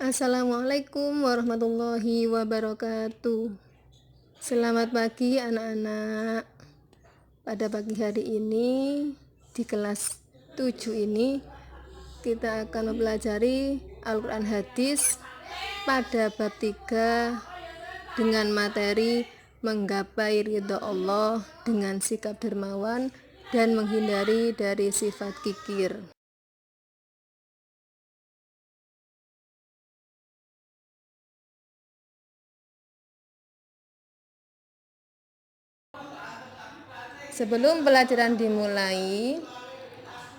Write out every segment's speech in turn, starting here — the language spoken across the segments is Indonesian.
Assalamualaikum warahmatullahi wabarakatuh. Selamat pagi anak-anak. Pada pagi hari ini di kelas 7 ini kita akan mempelajari Al-Quran Hadis pada bab 3 dengan materi menggapai ridha Allah dengan sikap dermawan dan menghindari dari sifat kikir. Sebelum pelajaran dimulai,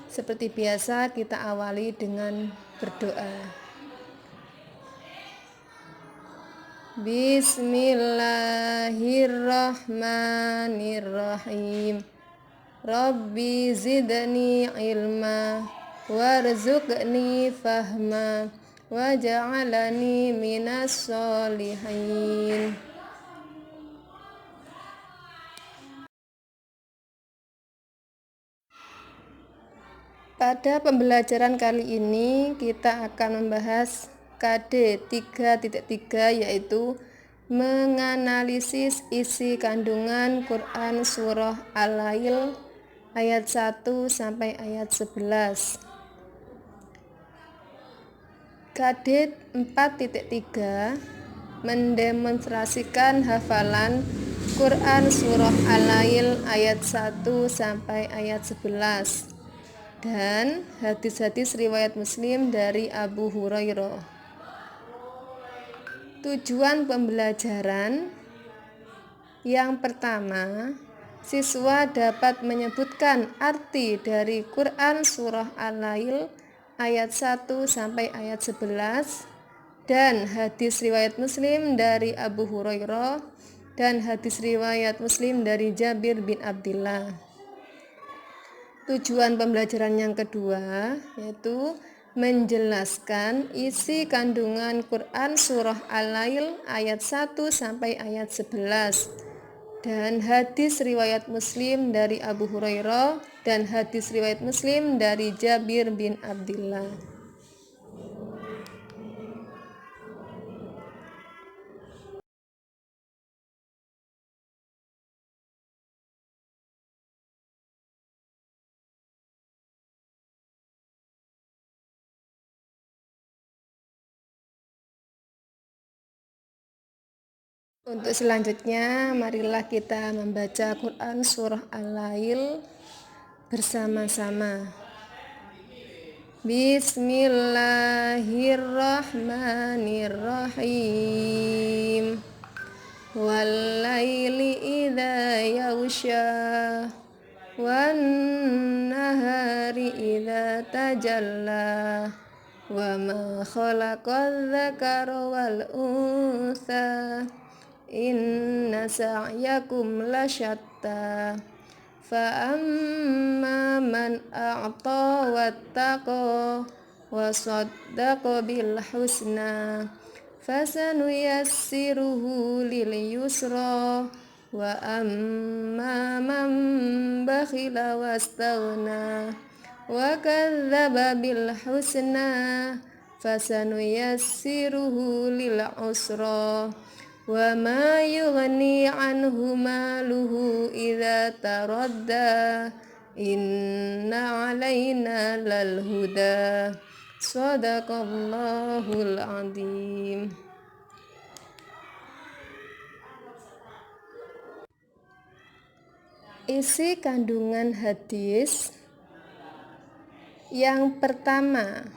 seperti biasa kita awali dengan berdoa. Bismillahirrahmanirrahim. Rabbi zidni ilma warzuqni fahma waj'alni minas sholihin. Pada pembelajaran kali ini kita akan membahas KD 3.3 yaitu menganalisis isi kandungan Quran Surah Al-Lail ayat 1 sampai ayat 11. KD 4.3 mendemonstrasikan hafalan Quran Surah Al-Lail ayat 1 sampai ayat 11 dan hadis-hadis riwayat Muslim dari Abu Hurairah. Tujuan pembelajaran yang pertama, siswa dapat menyebutkan arti dari Quran Surah Al-Lail ayat 1 sampai ayat 11 dan hadis riwayat Muslim dari Abu Hurairah dan hadis riwayat Muslim dari Jabir bin Abdullah. Tujuan pembelajaran yang kedua yaitu menjelaskan isi kandungan Quran Surah Al-Lail ayat 1 sampai ayat 11 dan hadis riwayat Muslim dari Abu Hurairah dan hadis riwayat Muslim dari Jabir bin Abdullah. Untuk selanjutnya, marilah kita membaca Quran Surah Al-Lail bersama-sama. Bismillahirrahmanirrahim. Wal-laili idza yaghsha wan-nahari idza tajalla wa ma khalaqadz dzakara wal untha inna sa'yakum lasyatta fa amma man a'ta wattaqa wa saddaqa bil husna fasanuyassiruhu lil yusra wa amma man bakhila wastaghna wa kadzdzaba bil husna fasanuyassiruhu lil usra wa ma yughni anhu maluhu idza taradda inna alaina lal huda. Shadaqallahul azim. Isi kandungan hadis yang pertama,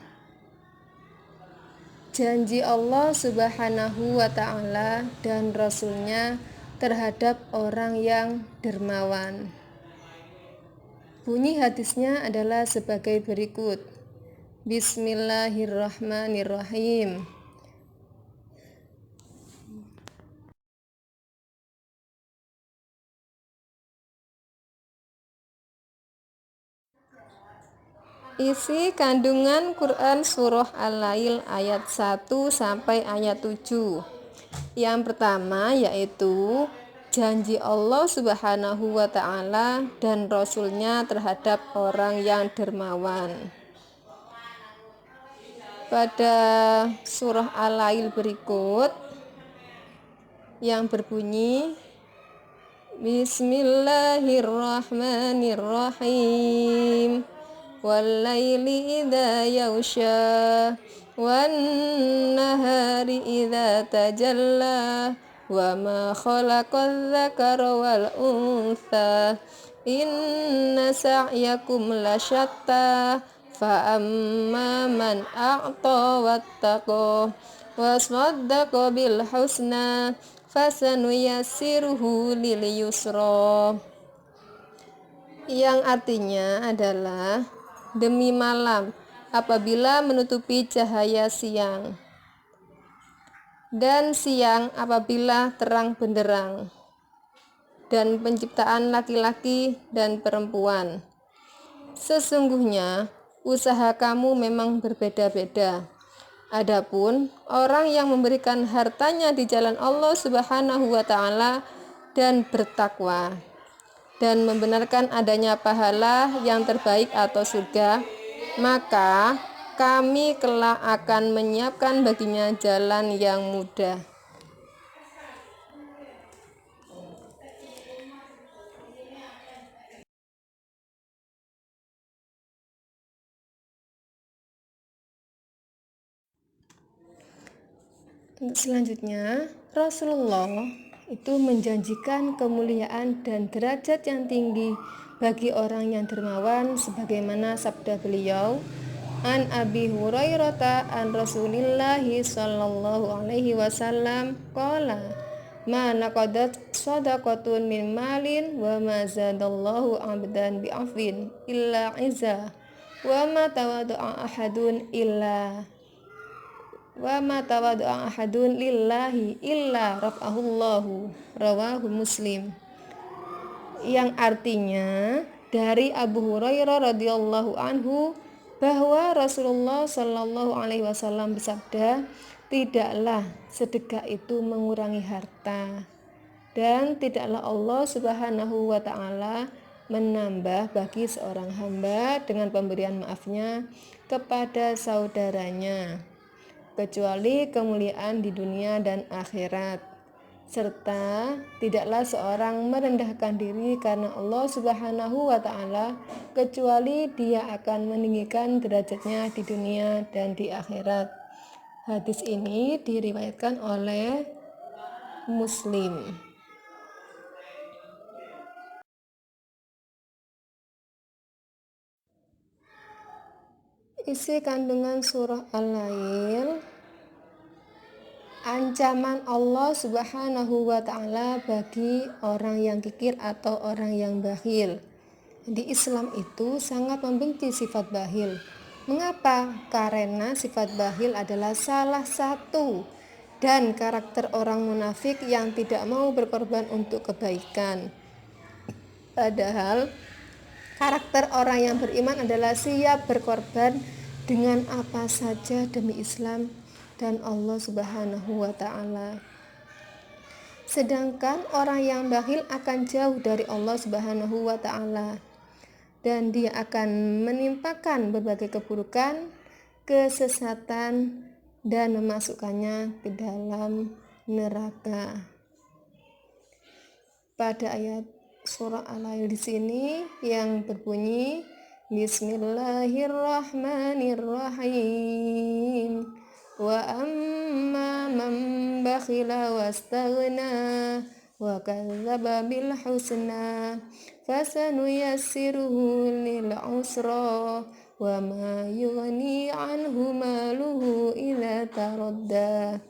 janji Allah Subhanahu wa ta'ala dan Rasulnya terhadap orang yang dermawan. Bunyi hadisnya adalah sebagai berikut. Bismillahirrahmanirrahim. Isi kandungan Quran Surah Al-Lail ayat 1 sampai ayat 7. Yang pertama yaitu janji Allah Subhanahu wa ta'ala dan Rasulnya terhadap orang yang dermawan. pada surah Al-Lail berikut yang berbunyi Bismillahirrahmanirrahim Wal-laili idza yaghsha wan nahari idza tajalla wa ma khalaqadz dzakara wal untha inna sa'yakum lasyatta fa amma man a'ta wattaqa wassaddaqa bil husna fasanuyassiruhu lil yusra, yang artinya adalah demi malam apabila menutupi cahaya siang dan siang apabila terang benderang, dan penciptaan laki-laki dan perempuan. Sesungguhnya usaha kamu memang berbeda-beda. Adapun orang yang memberikan hartanya di jalan Allah Subhanahu wa taala dan bertakwa dan membenarkan adanya pahala yang terbaik atau surga, maka kami kelak akan menyiapkan baginya jalan yang mudah. Selanjutnya, Rasulullah itu menjanjikan kemuliaan dan derajat yang tinggi bagi orang yang dermawan sebagaimana sabda beliau, An Abi Hurairah an Rasulillahi sallallahu alaihi wasallam qala ma naqadat shadaqatun min malin wa ma zadallahu abdan bi'afwin illa izza wa ma tawadu'a ahadun lillahi illa rafa'ahullahu, rawahu Muslim, yang artinya dari Abu Hurairah radhiyallahu anhu bahwa Rasulullah Shallallahu alaihi wasallam bersabda, tidaklah sedekah itu mengurangi harta dan tidaklah Allah Subhanahu wa taala menambah bagi seorang hamba dengan pemberian maafnya kepada saudaranya kecuali kemuliaan di dunia dan akhirat, serta tidaklah seorang merendahkan diri karena Allah Subhanahu wa taala kecuali dia akan meninggikan derajatnya di dunia dan di akhirat. Hadis ini diriwayatkan oleh Muslim. Isi kandungan surah Al-Lail, ancaman Allah Subhanahu wa taala bagi orang yang kikir atau orang yang bakhil. Di Islam itu sangat membenci sifat bakhil. Mengapa? Karena sifat bakhil adalah salah satu dan karakter orang munafik yang tidak mau berkorban untuk kebaikan. Padahal karakter orang yang beriman adalah siap berkorban dengan apa saja demi Islam dan Allah Subhanahu wa taala. Sedangkan orang yang bakhil akan jauh dari Allah Subhanahu wa taala dan dia akan menimpakan berbagai keburukan, kesesatan dan memasukkannya ke dalam neraka. Pada ayat surah Al-Lail di sini yang berbunyi Bismillahirrahmanirrahim wa amma man bakhila wastaghna wa kadzdzaba bil husna fasanuyassiruhu lil usra wa ma yughni anhu maluhu idza taradda.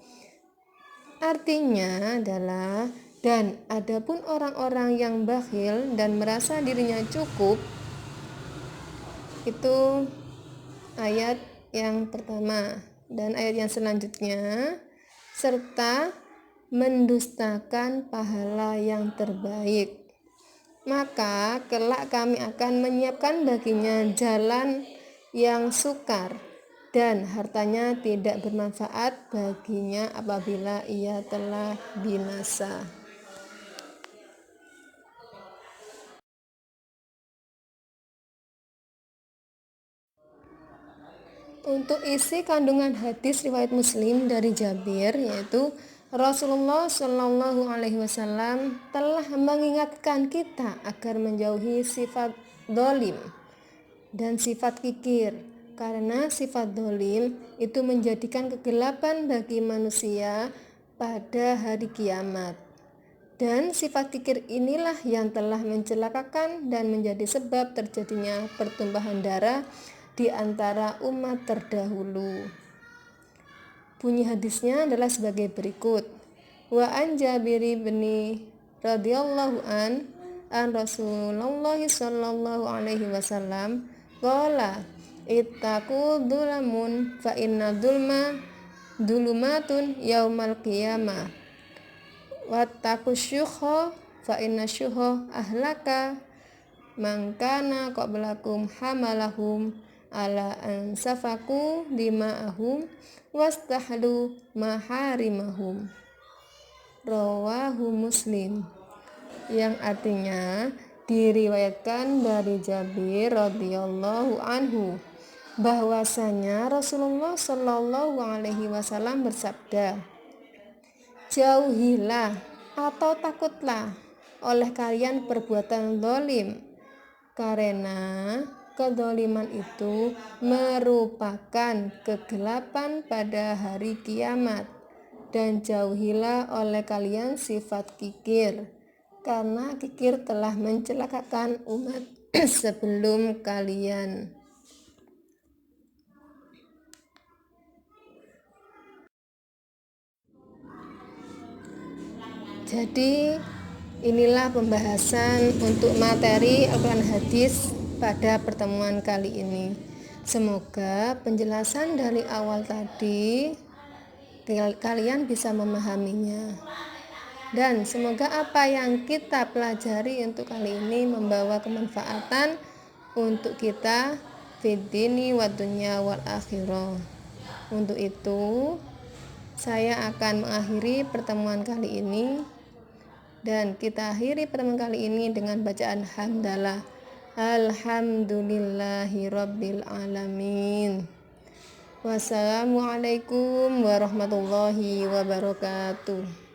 Artinya adalah, dan adapun orang-orang yang bakhil dan merasa dirinya cukup, itu ayat yang pertama. Dan ayat yang selanjutnya, serta mendustakan pahala yang terbaik, maka kelak kami akan menyiapkan baginya jalan yang sukar dan hartanya tidak bermanfaat baginya apabila ia telah binasa. Untuk isi kandungan hadis riwayat Muslim dari Jabir, yaitu Rasulullah Shallallahu Alaihi Wasallam telah mengingatkan kita agar menjauhi sifat dolim dan sifat kikir, karena sifat dolim itu menjadikan kegelapan bagi manusia pada hari kiamat. Dan sifat kikir inilah yang telah mencelakakan dan menjadi sebab terjadinya pertumpahan darah di antara umat terdahulu. Bunyi hadisnya adalah sebagai berikut. Wa an Jabir bin radhiyallahu an Rasulullah sallallahu alaihi wasallam qala ittaqu dzulamun fa inna dzulma dzulumatun yaumal qiyamah wattaqu syuha fa inna syuha ahlaka man kana qablakum hamalahum ala an safaku dima'ahum wastahlu maharimahum. Rawahu Muslim, yang artinya diriwayatkan dari Jabir radhiyallahu anhu bahwasanya Rasulullah Shallallahu alaihi wasallam bersabda, jauhilah atau takutlah oleh kalian perbuatan zalim, karena kezaliman itu merupakan kegelapan pada hari kiamat. Dan jauhilah oleh kalian sifat kikir, karena kikir telah mencelakakan umat sebelum kalian. Jadi inilah pembahasan untuk materi Al-Quran Hadis pada pertemuan kali ini. Semoga penjelasan dari awal tadi kalian bisa memahaminya, dan semoga apa yang kita pelajari untuk kali ini membawa kemanfaatan untuk kita fid dini wad dunya wal akhirah. Untuk itu saya akan mengakhiri pertemuan kali ini, dan kita akhiri pertemuan kali ini dengan bacaan hamdalah. Alhamdulillahi rabbil alamin. Wassalamualaikum warahmatullahi wabarakatuh.